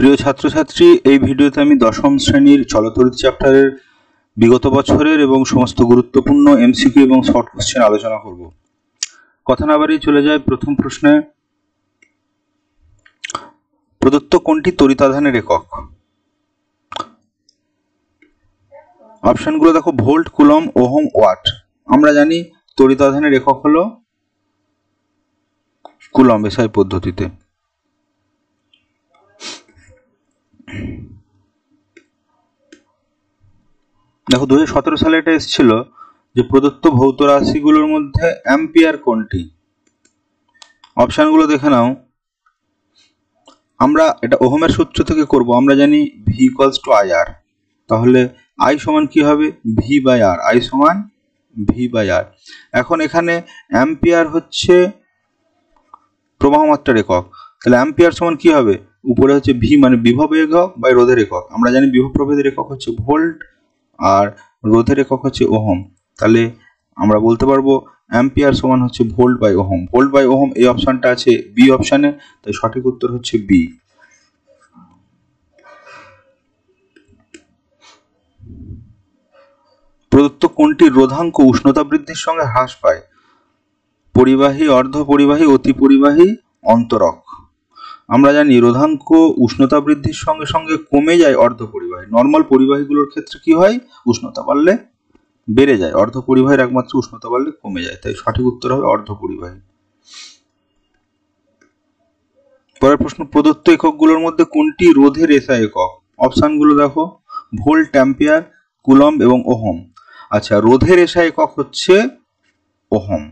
প্রিয় ছাত্রছাত্রী, এই ভিডিওতে আমি দশম শ্রেণীর চলতরিৎ চ্যাপ্টারের বিগত বছরের এবং সমস্ত গুরুত্বপূর্ণ এমসিকিউ এবং শর্ট কোশ্চেন আলোচনা করব। কথা না বাড়িয়ে চলে যায় প্রথম প্রশ্নে। প্রদত্ত কোনটি তড়িতাধানের একক? অপশনগুলো দেখো, ভোল্ট, কুলম, ওহম, ওয়াট। আমরা জানি তড়িতাধানের একক হলো কুলম এসআই পদ্ধতিতে। দেখো 2017 সালে এটা এসেছিল যে প্রদত্ত ভৌত রাশিগুলোর মধ্যে অ্যাম্পিয়ার কোনটি? অপশনগুলো দেখে নাও। আমরা এটা ওহমের সূত্র থেকে করব। আমরা জানি V = IR, তাহলে I সমান কি হবে? V/R। I সমান V/R। এখন এখানে অ্যাম্পিয়ার হচ্ছে প্রবাহ মাত্রার একক, তাহলে অ্যাম্পিয়ার সমান কি হবে? উপরে হচ্ছে V মানে বিভব একক বাই রোধের একক। আমরা জানি বিভব প্রভেদের একক হচ্ছে ভোল্ট আর রোধের একক হচ্ছে ওহম, তাহলে আমরা বলতে পারবো অ্যাম্পিয়ার সমান হচ্ছে volt by ohm. Volt by ohm এই অপশনটা আছে বি অপশনে, তাই সঠিক উত্তর হচ্ছে বি। প্রদত্ত কোনটি রোধাঙ্ক উষ্ণতা বৃদ্ধির সঙ্গে হ্রাস পায়? পরিবাহী, অর্ধ পরিবাহী, অতি পরিবাহী, অন্তরক। আমরা জানি রোধাঙ্ক উষ্ণতা বৃদ্ধির সঙ্গে সঙ্গে কমে যায় অর্ধ পরিবাহী। নর্মাল পরিবাহীগুলোর ক্ষেত্রে কি হয়? উষ্ণতা বাড়লে বেড়ে যায়, অর্ধ পরিবাহীর একমাত্র উষ্ণতা বাড়লে কমে যায়, তাই সঠিক উত্তর হবে অর্ধ পরিবাহী। পরের প্রশ্ন, প্রদত্ত এককগুলোর মধ্যে কোনটি রোধের এসআই একক? অপশনগুলো দেখো, ভোল্ট, অ্যাম্পিয়ার, কুলম এবং ওহম। আচ্ছা, রোধের এসআই একক হচ্ছে ওহম।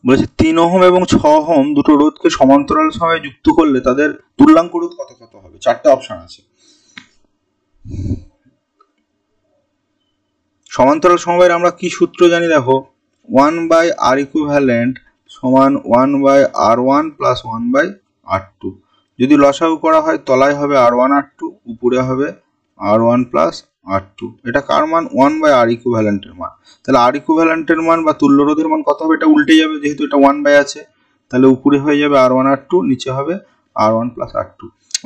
বলেছে 3 ওহম এবং 6 ওহম দুটো রোধকে সমান্তরাল সময়ে যুক্ত করলে তাদের তুল্যাঙ্ক রোধ কত কত হবে? চারটে অপশন আছে। সমান্তরাল সমবায়ের আমরা কি সূত্র জানি? দেখো, 1/R ইকুইভ্যালেন্ট সমান 1/R1 প্লাস 1/R2। যদি লসাগু করা হয় তলায় হবে R1 R2, উপরে হবে R1 প্লাস R2। এটা কার মান? 1/R ইকুইভ্যালেন্টের মান। তাহলে R ইকুইভ্যালেন্টের মান বা তুল্য রোধের মান কত হবে? এটা উল্টে যাবে, যেহেতু এটা 1/, আছে, তাহলে উপরে হয়ে যাবে R1 R2, নিচে হবে R1 প্লাস R2।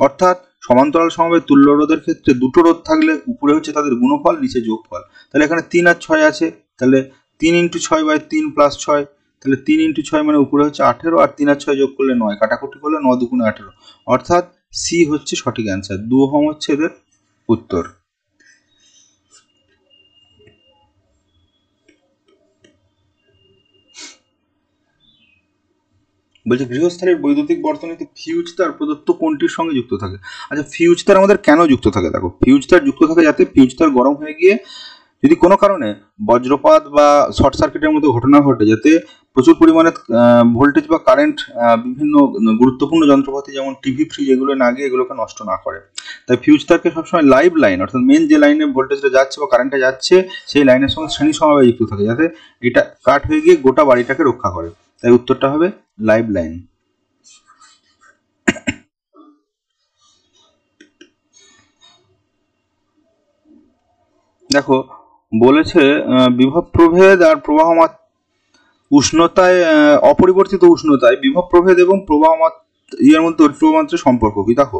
অর্থাৎ সমান্তরাল সমবায় তুল্য রোধের ক্ষেত্রে দুটো রোধ থাকলে উপরে হচ্ছে তাদের গুণফল, নিচে যোগফল। তাহলে এখানে 3 আর 6 আছে, তাহলে 3 × 6/3 প্লাস 6, তাহলে 3 × 6 মানে উপরে হচ্ছে 18, আর 3 আর 6 যোগ করলে 9, কাটাকুটি করলে 9 × 2 = 18। অর্থাৎ সি হচ্ছে সঠিক অ্যান্সার। 2 ওহম হচ্ছে এদের উত্তর। বলছে গৃহস্থালীর বৈদ্যুতিক বর্তনীতে ফিউজ তার প্রদত্ত কোনটির সঙ্গে যুক্ত থাকে? আচ্ছা, ফিউজ তার আমাদের কেন যুক্ত থাকে? দেখো, ফিউজ তার যুক্ত থাকে যাতে ফিউজ তার গরম হয়ে গিয়ে যদি কোনো কারণে বজ্রপাত বা শর্ট সার্কিটের মতো ঘটনা ঘটে, যাতে প্রচুর পরিমাণে ভোল্টেজ বা কারেন্ট বিভিন্ন গুরুত্বপূর্ণ যন্ত্রপাতি যেমন টিভি, ফ্রিজ এগুলো না গিয়ে এগুলোকে নষ্ট না করে। তাই ফিউজ তারকে সবসময় লাইভ লাইন, অর্থাৎ মেন যে লাইনে ভোল্টেজটা যাচ্ছে বা কারেন্টটা যাচ্ছে সেই লাইনের সঙ্গে শ্রেণী সমবায়ে যুক্ত থাকে, যাতে এটা কাট হয়ে গিয়ে গোটা বাড়িটাকে রক্ষা করে। তাই উত্তরটা হবে লাইভ লাইন। দেখো, বলেছে বিভব প্রভেদ আর প্রবাহ উষ্ণতায়, অপরিবর্তিত উষ্ণতায় বিভব প্রভেদ এবং প্রবাহ এর মধ্যে তড়িৎ মাত্রার সম্পর্ক কি? দেখো,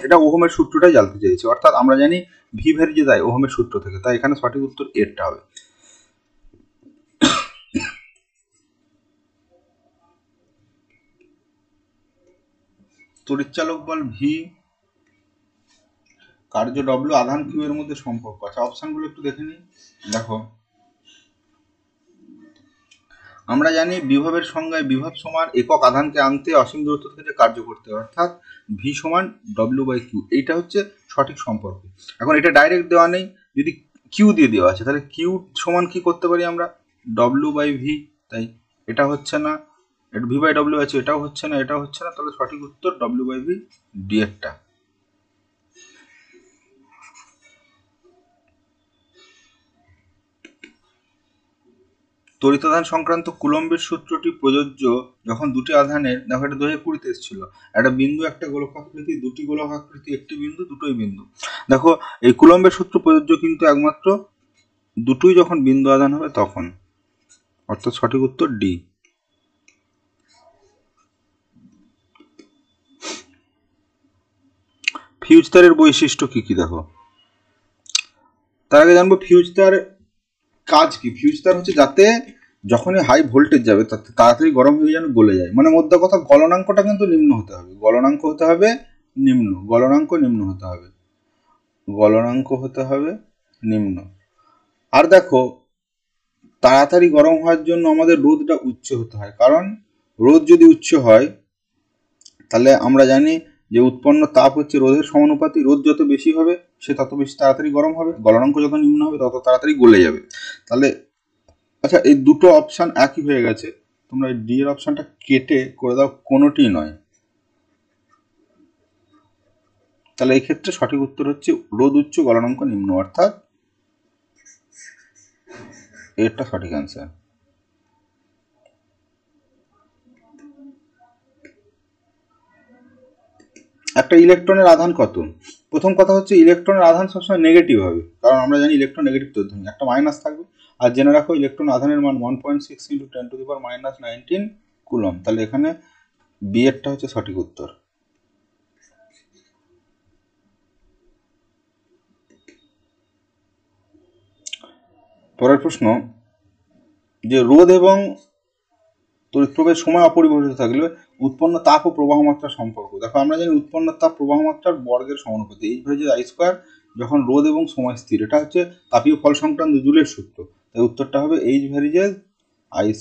এটা ওহমের সূত্রটাই জানতে চেয়েছে, অর্থাৎ আমরা জানি ভি ভ্যারি যে যায় ওহমের সূত্র থেকে, তাই এখানে সঠিক উত্তর এরটা হবে। তড়িৎচালক বল ভি, কার্য ডব্লিউ, আধান কিউ এর মধ্যে সম্পর্ক আছে। অপশনগুলো একটু দেখে নিই। দেখো, আমরা জানি বিভবের সংজ্ঞায় বিভব সমান একক আধানকে আনতে অসীম দূরত্ব থেকে কার্য করতে, অর্থাৎ ভি সমান W/Q। এইটা হচ্ছে সঠিক সম্পর্ক। এখন এটা ডাইরেক্ট দেওয়া নেই, যদি কিউ দিয়ে দেওয়া আছে তাহলে কিউ সমান কি করতে পারি আমরা? W/V। তাই এটা হচ্ছে না, এটা V/W আছে, এটাও হচ্ছে না, এটাও হচ্ছে না, তাহলে সঠিক উত্তর W/V, ডি এরটা। তড়িতাধান সংক্রান্ত কুলম্বের সূত্রটি প্রযোজ্য যখন দুটি আধানের, দেখো এটা 2020-তে এসেছিল, একটা বিন্দু, একটা গোলকাকৃতি, দুটি গোলকাকৃতি, একটি বিন্দু, দুটোই বিন্দু। দেখো, এই কুলম্বের সূত্র প্রযোজ্য কিন্তু একমাত্র দুটোই যখন বিন্দু আধান হবে তখন, অর্থাৎ সঠিক উত্তর ডি। ফিউজ তারের বৈশিষ্ট্য কি কি দেখো। তার আগে জানবো ফিউজ তার কাজ কি। ফিউজ তার হচ্ছে যাতে যখনই হাই ভোল্টেজ যাবে তাতে তাড়াতাড়ি গরম হয়ে যেন গলে যায়, মানে মধ্যে কথা গলনাঙ্কটা কিন্তু নিম্ন হতে হবে, গলনাঙ্ক হতে হবে নিম্ন, গলনাঙ্ক নিম্ন হতে হবে, গলনাঙ্ক হতে হবে নিম্ন। আর দেখো তাড়াতাড়ি গরম হওয়ার জন্য আমাদের রোদটা উচ্চ হতে হয়, কারণ রোদ যদি উচ্চ হয় তাহলে আমরা জানি যে উৎপন্ন তাপ হচ্ছে রোদের সমানুপাতি, রোদ যত বেশি হবে সে তত বেশি তাড়াতাড়ি গরম হবে, গলনাঙ্ক যত নিম্ন হবে তত তাড়াতাড়ি গলে যাবে। তাহলে আচ্ছা এই দুটো অপশান একই হয়ে গেছে, তোমরা ডি এর অপশানটা কেটে করে দাও কোনোটি নয়। তাহলে এই ক্ষেত্রে সঠিক উত্তর হচ্ছে রোদ উচ্চ গলনাঙ্ক নিম্ন, অর্থাৎ এটা সঠিক অ্যান্সার। একটা ইলেকট্রনের আধান কত। প্রথম কথা হচ্ছে ইলেকট্রনের আধান সবসময় নেগেটিভ হবে, কারণ আমরা জানি ইলেকট্রন নেগেটিভ তৈরি, একটা মাইনাস থাকবে। আর জেনে রাখো ইলেকট্রন আধানের মান 1.6 × 10⁻⁻19 কুলম। তাহলে এখানে বি এরটা হচ্ছে সঠিক উত্তর। পরের প্রশ্ন, যে রোধ এবং তড়িৎ প্রবাহের সময় অপরিবর্তিত থাকলে উৎপন্ন তাপ ও প্রবাহ মাত্রার সম্পর্ক। দেখো আমরা জানি উৎপন্ন তাপ প্রবাহ মাত্রার বর্গের সমানুপাতি, H/I², যখন রোধ এবং সময় স্থির। এটা হচ্ছে তাপীয় ফল সংক্রান্ত জুলের সূত্র, তাই উত্তরটা হবে H/I²,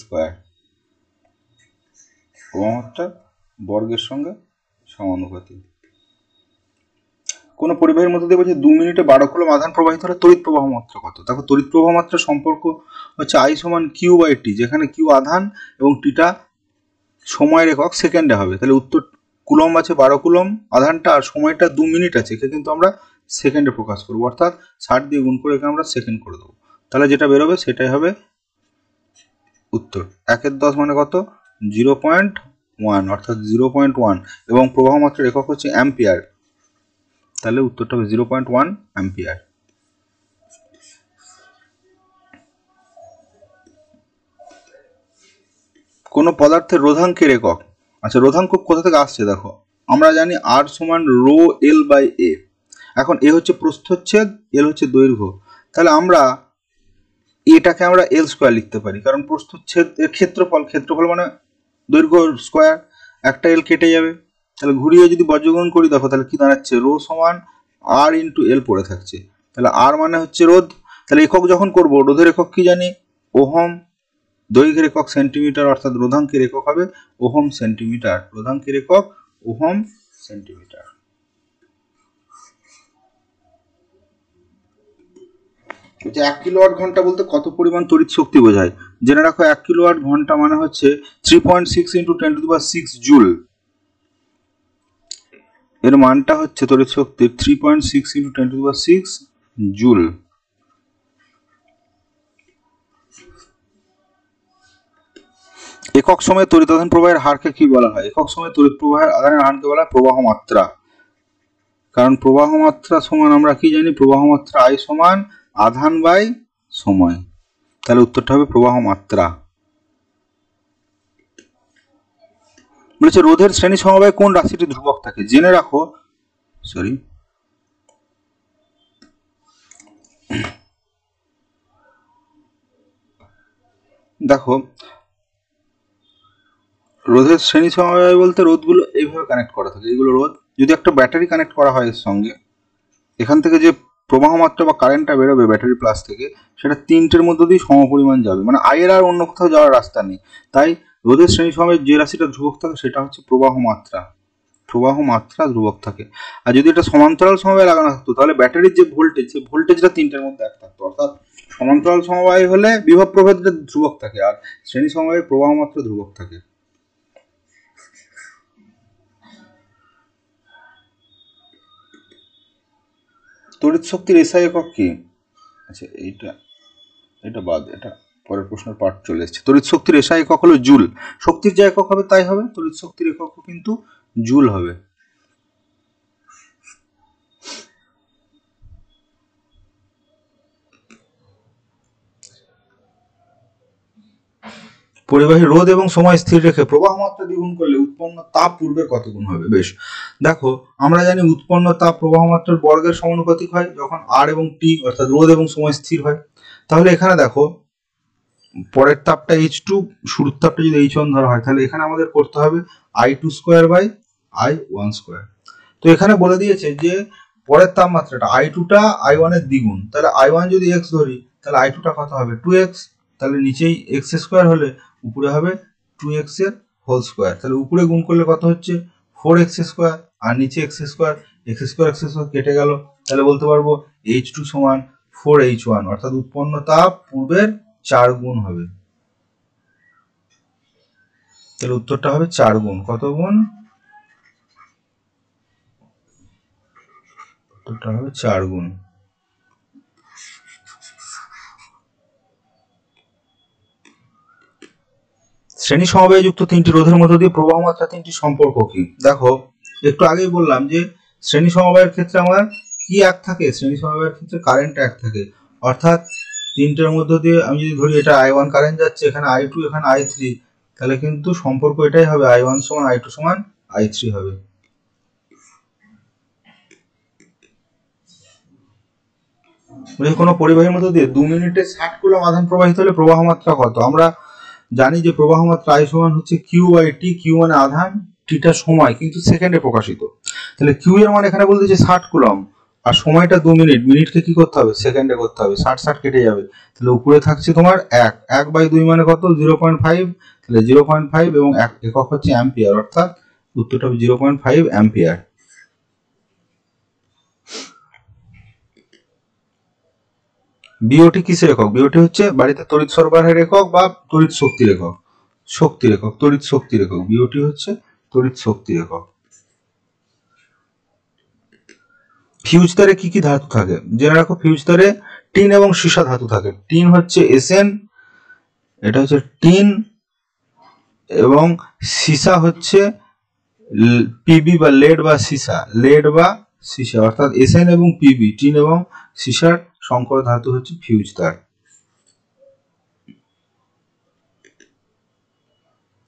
প্রবাহ মাত্রার বর্গের সঙ্গে সমানুপাতি। কোনো পরিবাহীর মধ্যে দিয়ে বলছে 2 মিনিটে 12 কুলম আধান প্রবাহিত হলে তড়িৎ প্রবাহ মাত্রা কত। দেখো তড়িৎ প্রবাহ মাত্রার সম্পর্ক হচ্ছে I = Q/T, যেখানে Q আধান এবং টিটা সময়ের একক সেকেন্ডে হবে। তাহলে উত্তর কুলম আছে 12 কুলম আধানটা, আর সময়টা 2 মিনিট আছে, একে কিন্তু আমরা সেকেন্ডে প্রকাশ করবো, অর্থাৎ 60 দিয়ে গুণ করে একে আমরা সেকেন্ড করে দেবো। তাহলে যেটা বেরোবে সেটাই হবে উত্তর। 1/10 মানে কত, 0.1, অর্থাৎ 0.1, এবং প্রবাহ মাত্রার একক হচ্ছে অ্যাম্পিয়ার, তাহলে উত্তরটা হবে 0.1 অ্যাম্পিয়ার। কোনো পদার্থের রোধাঙ্কের একক। আচ্ছা রোধাঙ্ক কোথা থেকে আসছে দেখো, আমরা জানি R = ρL/A। এখন এ হচ্ছে প্রস্থচ্ছেদ, এল হচ্ছে দৈর্ঘ্য, তাহলে আমরা এটাকে আমরা L² লিখতে পারি, কারণ প্রস্থচ্ছেদ এর ক্ষেত্রফল, ক্ষেত্রফল মানে দৈর্ঘ্য স্কোয়ার, একটা এল কেটে যাবে। তাহলে ঘুরিয়ে যদি বর্গমূল করি দেখো তাহলে কি দাঁড়াচ্ছে, ρ = R × L পড়ে থাকছে। তাহলে R মানে হচ্ছে রোধ, তাহলে একক যখন করব রোধের একক কি জানি ওহম, দৈর্ঘ্যের একক সেন্টিমিটার, অর্থাৎ রোধাঙ্কের একক হবে ওহম সেন্টিমিটার, রোধাঙ্কের একক ওহম সেন্টিমিটার। হচ্ছে 1 কিলোওয়াট ঘন্টা বলতে কত পরিমাণ তড়িৎ শক্তি বোঝায়। জেনে রাখো 1 কিলোওয়াট ঘন্টা মানে হচ্ছে 3.6 × 10⁶ জুল। এর মানটা হচ্ছে তড়িৎ শক্তির 3.6 × 10⁶ জুল। একক সময়ে তড়িৎ আধান প্রবাহের হারকে কি বলা হয়। একক সময়ে তড়িৎ প্রবাহের আধানের হারকে বলা হয় প্রবাহ মাত্রা, কারণ প্রবাহ মাত্রা সমান আমরা কি জানি, প্রবাহ মাত্রা I = আধান/সময়, তাহলে উত্তরটা হবে প্রবাহ মাত্রা। বলেছে রোধের শ্রেণী সমবায়ে কোন রাশিটি ধ্রুবক থাকে। জেনে রাখো দেখো রোধের শ্রেণী সমবায় বলতে রোধগুলো এইভাবে কানেক্ট করা থাকে, এইগুলো রোধ। যদি একটা ব্যাটারি কানেক্ট করা হয় এর সঙ্গে, এখান থেকে যে প্রবাহ মাত্রা বা কারেন্টটা বেরোবে ব্যাটারি প্লাস থেকে, সেটা তিনটের মধ্যে দিয়ে সমপরিমাণ যাবে, মানে আয়ের আর অন্য কোথাও যাওয়ার রাস্তা নেই। তাই রোধের শ্রেণী সমবায়ে যে রাশিটা ধ্রুবক থাকে সেটা হচ্ছে প্রবাহ মাত্রা, প্রবাহ মাত্রা ধ্রুবক থাকে। আর যদি এটা সমান্তরাল সমবায়ে লাগানো থাকতো তাহলে ব্যাটারির যে ভোল্টেজ, সেই ভোল্টেজটা তিনটের মধ্যে এক থাকতো, অর্থাৎ সমান্তরাল সমবায় হলে বিভব প্রভেদটা ধ্রুবক থাকে, আর শ্রেণী সমবায়ে প্রবাহ মাত্রা ধ্রুবক থাকে। তড়িৎ শক্তির এসআই একক কি। আচ্ছা এটা বাদ, এটা পরের প্রশ্নের পার্ট চলে এসেছে। তড়িৎ শক্তির এসআই একক হলো জুল, শক্তির যে একক হবে তাই হবে, তড়িৎ শক্তির এককও কিন্তু জুল হবে। পরিবাহী রোধ এবং সময় স্থির রেখে প্রবাহ মাত্রা দ্বিগুণ করলে উৎপন্ন তাপ পূর্বের কত গুণ হবে? বেশ, দেখো আমরা জানি উৎপন্ন তাপ প্রবাহ মাত্রার বর্গের সমানুপাতিক হয় যখন আর এবং টি অর্থাৎ রোধ এবং সময় স্থির হয়। তাহলে এখানে দেখো পরের তাপটা H2, শুরুর তাপটা যদি H1 ধরা হয়, তাহলে এখানে আমাদের করতে হবে I2 square by I1 square. তো এখানে বলে দিয়েছে যে পরের তাপমাত্রাটা I2টা I1 এর দ্বিগুণ, তাহলে I1 যদি x ধরি তাহলে I2টা কত হবে? 2x। তাহলে নিচেই x স্কোয়ার হলে উপরে হবে 2x এর হোল স্কোয়ার। তাহলে উপরে গুণ করলে কত হচ্ছে? 4x স্কোয়ার, আর নিচে x স্কোয়ার, x স্কোয়ার কেটে গেল। তাহলে বলতে পারবো H2 সমান 4H1, অর্থাৎ উৎপন্ন তাপ পূর্বের 4 গুণ হবে। তাহলে উত্তরটা হবে 4 গুণ। কত গুণ? উত্তরটা হবে 4 গুণ। শ্রেণী সমবায়ে যুক্ত তিনটি রোধের মধ্য দিয়ে প্রবাহ মাত্রা তিনটি সম্পর্ক কি? দেখো একটু আগেই বললাম যে শ্রেণী সমবায়ের ক্ষেত্রে আমার কি এক থাকে? শ্রেণী সমবায়ের ক্ষেত্রে কারেন্ট এক থাকে, অর্থাৎ তিনটের মধ্য দিয়ে আমি যদি ধরি এটা I1 কারেন্ট যাচ্ছে, এখানে I2, এখানে I3, তাহলে কিন্তু সম্পর্ক এটাই হবে I1 সমান I2 সমান I3 হবে। কোনো পরিবাহীর মধ্য দিয়ে 2 মিনিটে 60 কুলম্ব আধান প্রবাহিত হলে প্রবাহ মাত্রা কত? আমরা জানি যে প্রবাহ মাত্রা I সমান হচ্ছে Q বাই T। Q মানে আধান, টিটা সময়, কিন্তু সেকেন্ডে প্রকাশিত। তাহলে Q এর মান এখানে বলতে যে 60 কুলম্ব, আর সময়টা 2 মিনিট। মিনিটকে কি করতে হবে? সেকেন্ডে করতে হবে। 60 কেটে যাবে, তাহলে উপরে থাকছে তোমার 1 বাই 2 মানে কত? 0.5। তাহলে 0.5 এবং একক হচ্ছে অ্যাম্পিয়ার, অর্থাৎ উত্তরটা হবে 0.5 অ্যাম্পিয়ার। বিওটি কিসের একক? বিওটি হচ্ছে বাড়িতে তড়িৎ সরবরাহের একক বা তড়িৎ শক্তির একক। শক্তির একক, তড়িৎ শক্তির একক। বিওটি হচ্ছে তড়িৎ শক্তির একক। ফিউজ তারে কি কি ধাতু থাকে? জেনে রাখো, ফিউজ তারে টিন এবং সীসা ধাতু থাকে। টিন হচ্ছে Sn, এটা হচ্ছে টিন, এবং সীসা হচ্ছে পিবি বা লেড বা সীসা, লেড বা সীসা, অর্থাৎ Sn এবং পিবি, টিন এবং সীসার সংকর ধাতু হচ্ছে ফিউজ তার।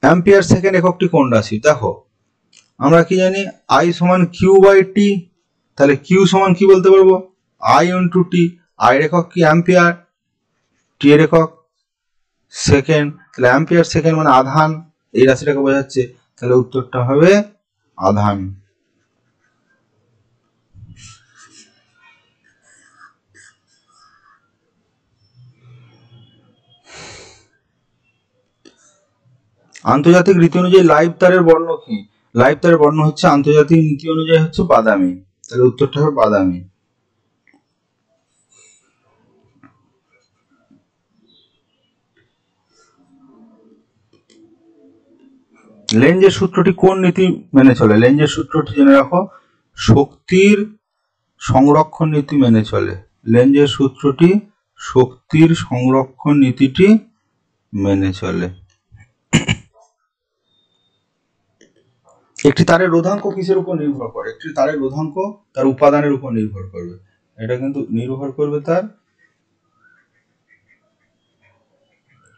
অ্যাম্পিয়ার সেকেন্ড এককটি কোন রাশি? দেখো আমরা কি জানি? I সমান Q বাই T। তাহলে Q সমান কি বলতে পারবো? I into T। I এর একক কি? অ্যাম্পিয়ার। T এর একক সেকেন্ড। তাহলে অ্যাম্পিয়ার সেকেন্ড মানে আধান, এই রাশিটাকে বোঝাচ্ছে। তাহলে উত্তরটা হবে আধান। আন্তর্জাতিক রীতি অনুযায়ী লাইভ তারের বর্ণ কি? লাইভ তারের বর্ণ হচ্ছে আন্তর্জাতিক নীতি অনুযায়ী হচ্ছে বাদামি। তাহলে উত্তরটা হবে বাদামি। লেঞ্জের সূত্রটি কোন নীতি মেনে চলে? লেঞ্জের সূত্রটি জেনে রাখো, শক্তির সংরক্ষণ নীতি মেনে চলে। লেঞ্জের সূত্রটি শক্তির সংরক্ষণ নীতিটি মেনে চলে। একটি তারের রোধাঙ্ক কিসের উপর নির্ভর করে? একটি তারের রোধাঙ্ক তার উপাদানের উপর নির্ভর করবে। এটা কিন্তু নির্ভর করবে তার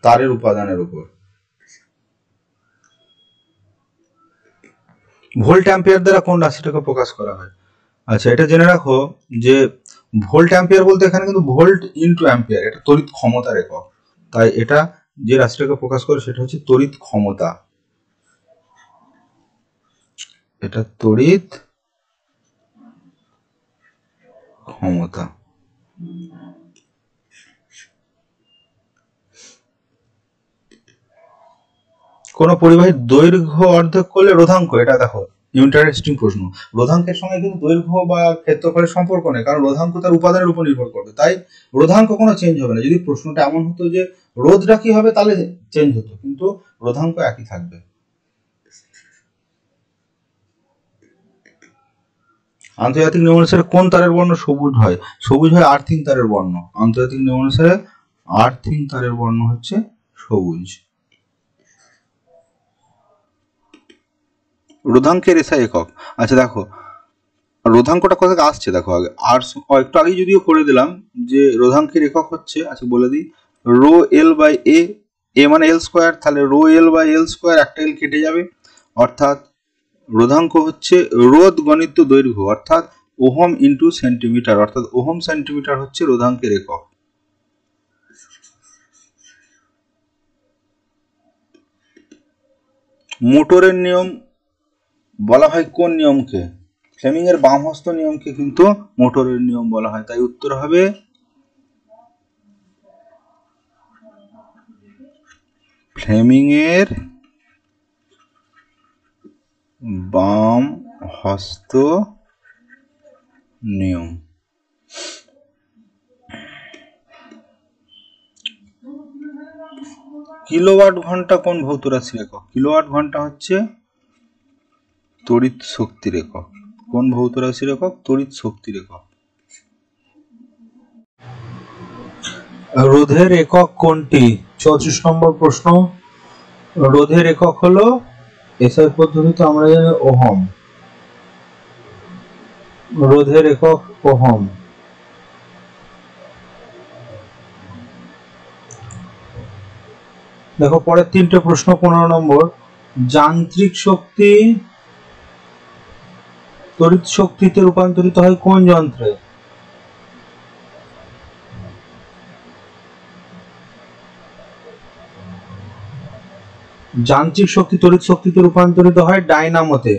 তারের উপাদানের উপর। ভোল্ট অ্যাম্পিয়ার দ্বারা কোন রাশিটাকে প্রকাশ করা হয়? আচ্ছা, এটা জেনে রাখো যে ভোল্ট অ্যাম্পিয়ার বলতে এখানে কিন্তু ভোল্ট ইনটু অ্যাম্পিয়ার, এটা তড়িৎ ক্ষমতার একক। তাই এটা যে রাশিটাকে প্রকাশ করে সেটা হচ্ছে তড়িৎ ক্ষমতা। এটা তড়িৎ ক্ষমতা। কোন পরিবাহীর দৈর্ঘ্য অর্ধেক করলে রোধাঙ্ক, এটা দেখো ইন্টারেস্টিং প্রশ্ন। রোধাঙ্কের সঙ্গে কিন্তু দৈর্ঘ্য বা ক্ষেত্রফলের সম্পর্ক নেই, কারণ রোধাঙ্ক তার উপাদানের উপর নির্ভর করবে। তাই রোধাঙ্ক কোনো চেঞ্জ হবে না। যদি প্রশ্নটা এমন হতো যে রোধটা কি হবে, তাহলে চেঞ্জ হতো, কিন্তু রোধাঙ্ক একই থাকবে। আন্তর্জাতিক নিয়ম অনুসারে কোন তারের বর্ণ সবুজ হয়? সবুজ হয় আর্থিং তারের বর্ণ। আন্তর্জাতিক নিয়ম অনুসারে আর্থিং তারের বর্ণ হচ্ছে সবুজ। রোধাঙ্কের এসআই একক। আচ্ছা দেখো রোধাঙ্কটা কোথা থেকে আসছে, দেখো আগে আর একটু আগে যদিও করে দিলাম যে রোধাঙ্কের একক হচ্ছে, আচ্ছা বলে দিই, rho L by A A মানে এল স্কোয়ার, তাহলে rho L by L square, একটা এল কেটে যাবে, অর্থাৎ রোধাঙ্ক হচ্ছে রোধ গণিত দৈর্ঘ্য, অর্থাৎ ওহম ইন্টু সেন্টিমিটার, অর্থাৎ ওহম সেন্টিমিটার হচ্ছে রোধাঙ্কের একক। মোটরের নিয়ম বলা হয় কোন নিয়মকে? ফ্লেমিং এর বামহস্ত নিয়মকে কিন্তু মোটরের নিয়ম বলা হয়। তাই উত্তর হবে ফ্লেমিং এর বাম হস্ত নিয়ম। কিলোওয়াট ঘন্টা কোন ভৌত রাশির একক? কিলোওয়াট ঘন্টা হচ্ছে তড়িৎ শক্তির একক। কোন ভৌত রাশির একক? তড়িৎ শক্তির একক। রোধের একক কোনটি? 34 নম্বর প্রশ্ন। রোধের একক হলো এসআই পদ্ধতিতে আমরা জানি ওহম। রোধের একক ওহম। দেখো পরের তিনটে প্রশ্ন। 15 নম্বর, যান্ত্রিক শক্তি তড়িৎ শক্তিতে রূপান্তরিত হয় কোন যন্ত্রে? যান্ত্রিক শক্তি তড়িৎ শক্তিতে রূপান্তরিত হয় ডাইনামোতে।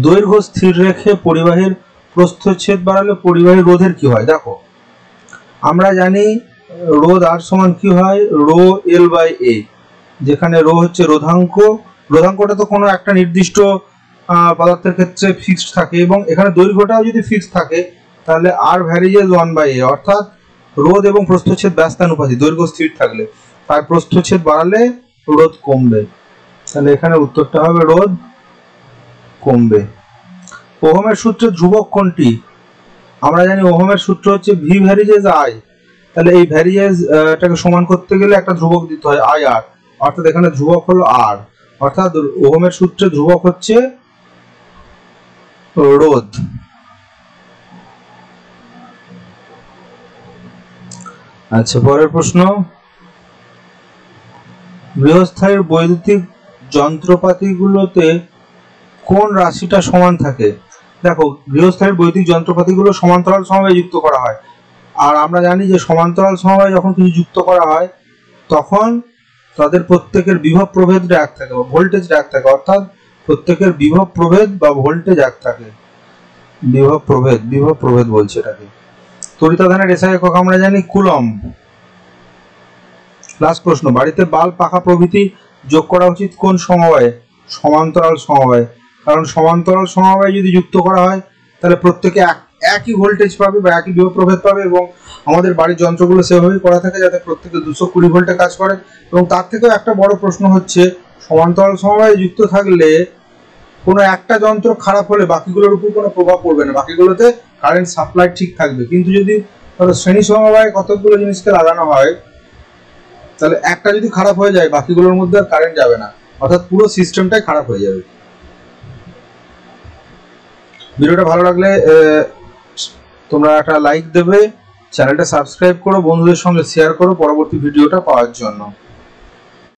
দৈর্ঘ্য স্থির রেখে পরিবাহীর প্রস্থচ্ছেদ বাড়ালে পরিবাহী রোধের কি হয়? দেখো আমরা জানি রোধ আর সমান কি হয়? রো এল বাই এ, যেখানে রো হচ্ছে রোধাঙ্ক। রোধাঙ্কটা তো কোনো একটা নির্দিষ্ট পদার্থের ক্ষেত্রে ফিক্সড থাকে, এবং এখানে দৈর্ঘ্যটাও যদি ফিক্সড থাকে তাহলে আর ভ্যারিজেস 1/a, অর্থাৎ রোধ এবং প্রস্থচ্ছেদ ব্যস্তানুপাতি। দৈর্ঘ্য স্থির থাকলে তার প্রস্থচ্ছেদ বাড়ালে রোধ কমবে, তাহলে এখানে উত্তরটা হবে রোধ কমবে। ওহমের সূত্রের ধ্রুবক কোনটি? আমরা জানি ওহমের সূত্র হচ্ছে ভি ভ্যারিজেস আই, তাহলে এই ভ্যারিজেস এটাকে সমান করতে গেলে একটা ধ্রুবক দিতে হয় আই আর, অর্থাৎ এখানে ধ্রুবক হলো আর, অর্থাৎ ওহমের সূত্রে ধ্রুবক হচ্ছে রোধ। আচ্ছা পরের প্রশ্ন, গৃহস্থায়ীর বৈদ্যুতিক যন্ত্রপাতিগুলোতে কোন রাশিটা সমান থাকে? দেখো গৃহস্থায়ীর বৈদ্যুতিক যন্ত্রপাতিগুলো সমান্তরাল সমবায়ে যুক্ত করা হয়, আর আমরা জানি যে সমান্তরাল সমবায়ে যখন কিছু যুক্ত করা হয় তখন তাদের প্রত্যেকের বিভব প্রভেদটা এক থাকে বা ভোল্টেজটা এক থাকে, অর্থাৎ প্রত্যেকের বিভব প্রভেদ বা ভোল্টেজ এক থাকে। বিভব প্রভেদ বলছে এটাকে। তড়িতাধানের এসআই একক আমরা জানি কুলম্ব। লাস্ট প্রশ্ন, বাড়িতে বাল্ব পাখা প্রভৃতি যোগ করা উচিত কোন সমবায়ে? সমান্তরাল সমবায়ে, কারণ সমান্তরাল সমবায়ে যদি যুক্ত করা হয় তাহলে প্রত্যেকে একই ভোল্টেজ পাবে বা একই বিভব প্রভেদ পাবে, এবং আমাদের বাড়ির যন্ত্রগুলো সেভাবেই করা থাকে যাতে প্রত্যেকে 220 ভোল্টে কাজ করে। এবং তার থেকেও একটা বড় প্রশ্ন হচ্ছে সমান্তরাল সমবায়ে যুক্ত থাকলে কোনো একটা যন্ত্র খারাপ হলে বাকিগুলোর উপর কোনো প্রভাব পড়বে না, বাকিগুলোতে কারেন্ট সাপ্লাই ঠিক থাকবে। কিন্তু যদি শ্রেণী সমবায়ে কতগুলো জিনিসকে লাগানো হয় তাহলে একটা যদি খারাপ হয়ে যায় বাকিগুলোর মধ্যে আর কারেন্ট যাবে না, অর্থাৎ পুরো সিস্টেমটাই খারাপ হয়ে যাবে। ভিডিওটা ভালো লাগলে তোমরা একটা লাইক দেবে, চ্যানেলটা সাবস্ক্রাইব করো, বন্ধুদের সঙ্গে শেয়ার করো পরবর্তী ভিডিওটা পাওয়ার জন্য।